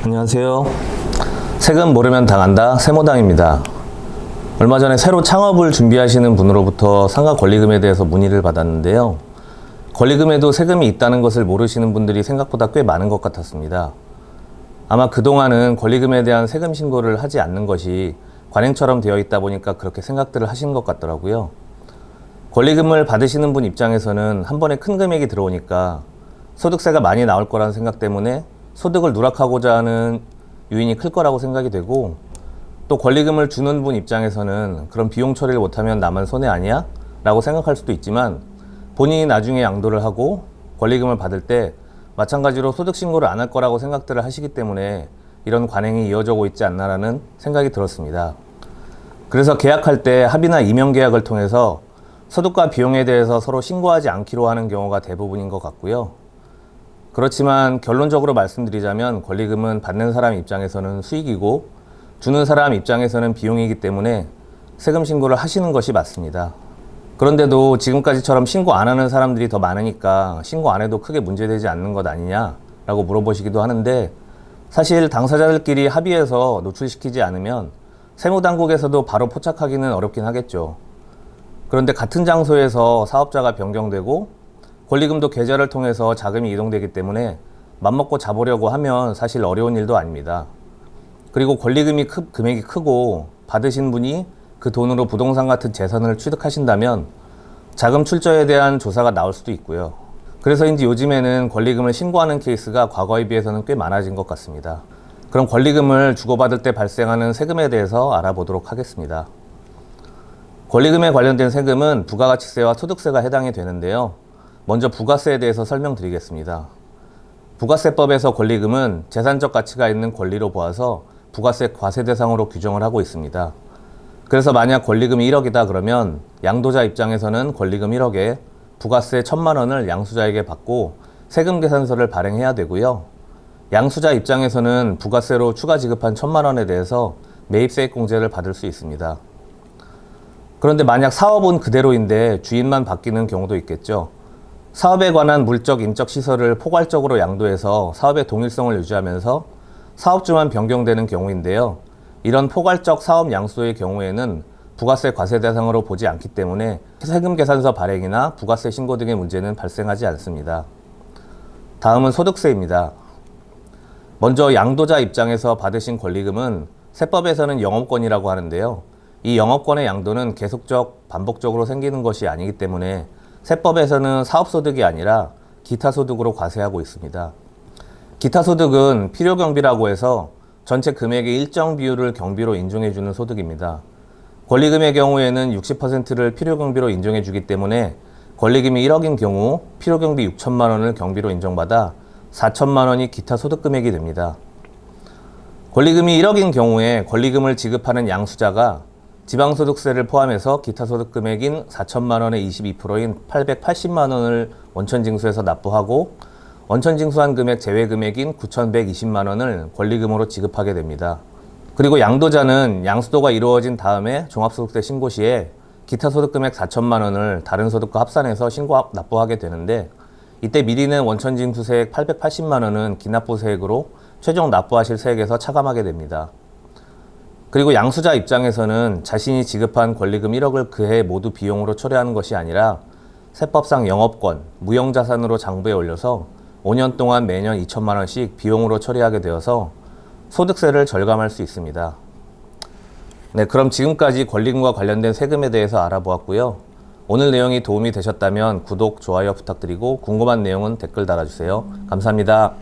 안녕하세요. 세금 모르면 당한다 세모당입니다. 얼마 전에 새로 창업을 준비하시는 분으로부터 상가 권리금에 대해서 문의를 받았는데요. 권리금에도 세금이 있다는 것을 모르시는 분들이 생각보다 꽤 많은 것 같았습니다. 아마 그동안은 권리금에 대한 세금 신고를 하지 않는 것이 관행처럼 되어 있다 보니까 그렇게 생각들을 하신 것 같더라고요. 권리금을 받으시는 분 입장에서는 한 번에 큰 금액이 들어오니까 소득세가 많이 나올 거라는 생각 때문에 소득을 누락하고자 하는 요인이 클 거라고 생각이 되고, 또 권리금을 주는 분 입장에서는 그런 비용 처리를 못하면 나만 손해 아니야? 라고 생각할 수도 있지만, 본인이 나중에 양도를 하고 권리금을 받을 때 마찬가지로 소득 신고를 안 할 거라고 생각들을 하시기 때문에 이런 관행이 이어져 오고 있지 않나라는 생각이 들었습니다. 그래서 계약할 때 합의나 이명 계약을 통해서 소득과 비용에 대해서 서로 신고하지 않기로 하는 경우가 대부분인 것 같고요. 그렇지만 결론적으로 말씀드리자면 권리금은 받는 사람 입장에서는 수익이고 주는 사람 입장에서는 비용이기 때문에 세금 신고를 하시는 것이 맞습니다. 그런데도 지금까지처럼 신고 안 하는 사람들이 더 많으니까 신고 안 해도 크게 문제되지 않는 것 아니냐라고 물어보시기도 하는데, 사실 당사자들끼리 합의해서 노출시키지 않으면 세무당국에서도 바로 포착하기는 어렵긴 하겠죠. 그런데 같은 장소에서 사업자가 변경되고 권리금도 계좌를 통해서 자금이 이동되기 때문에 맘먹고 잡으려고 하면 사실 어려운 일도 아닙니다. 그리고 권리금이 금액이 크고 받으신 분이 그 돈으로 부동산 같은 재산을 취득하신다면 자금 출처에 대한 조사가 나올 수도 있고요. 그래서인지 요즘에는 권리금을 신고하는 케이스가 과거에 비해서는 꽤 많아진 것 같습니다. 그럼 권리금을 주고받을 때 발생하는 세금에 대해서 알아보도록 하겠습니다. 권리금에 관련된 세금은 부가가치세와 소득세가 해당이 되는데요. 먼저 부가세에 대해서 설명드리겠습니다. 부가세법에서 권리금은 재산적 가치가 있는 권리로 보아서 부가세 과세 대상으로 규정을 하고 있습니다. 그래서 만약 권리금이 1억이다 그러면 양도자 입장에서는 권리금 1억에 부가세 1,000만 원을 양수자에게 받고 세금 계산서를 발행해야 되고요. 양수자 입장에서는 부가세로 추가 지급한 1,000만 원에 대해서 매입세액 공제를 받을 수 있습니다. 그런데 만약 사업은 그대로인데 주인만 바뀌는 경우도 있겠죠. 사업에 관한 물적, 인적 시설을 포괄적으로 양도해서 사업의 동일성을 유지하면서 사업주만 변경되는 경우인데요. 이런 포괄적 사업 양수의 경우에는 부가세 과세 대상으로 보지 않기 때문에 세금 계산서 발행이나 부가세 신고 등의 문제는 발생하지 않습니다. 다음은 소득세입니다. 먼저 양도자 입장에서 받으신 권리금은 세법에서는 영업권이라고 하는데요. 이 영업권의 양도는 계속적, 반복적으로 생기는 것이 아니기 때문에 세법에서는 사업소득이 아니라 기타소득으로 과세하고 있습니다. 기타소득은 필요경비라고 해서 전체 금액의 일정 비율을 경비로 인정해주는 소득입니다. 권리금의 경우에는 60%를 필요경비로 인정해주기 때문에 권리금이 1억인 경우 필요경비 6천만 원을 경비로 인정받아 4천만 원이 기타소득금액이 됩니다. 권리금이 1억인 경우에 권리금을 지급하는 양수자가 지방소득세를 포함해서 기타소득금액인 4천만 원의 22%인 880만 원을 원천징수해서 납부하고 원천징수한 금액 제외금액인 9,120만 원을 권리금으로 지급하게 됩니다. 그리고 양도자는 양수도가 이루어진 다음에 종합소득세 신고 시에 기타소득금액 4천만 원을 다른 소득과 합산해서 납부하게 되는데, 이때 미리 낸 원천징수세액 880만 원은 기납부세액으로 최종 납부하실 세액에서 차감하게 됩니다. 그리고 양수자 입장에서는 자신이 지급한 권리금 1억을 그해 모두 비용으로 처리하는 것이 아니라 세법상 영업권, 무형자산으로 장부에 올려서 5년 동안 매년 2천만 원씩 비용으로 처리하게 되어서 소득세를 절감할 수 있습니다. 네, 그럼 지금까지 권리금과 관련된 세금에 대해서 알아보았고요. 오늘 내용이 도움이 되셨다면 구독, 좋아요 부탁드리고 궁금한 내용은 댓글 달아주세요. 감사합니다.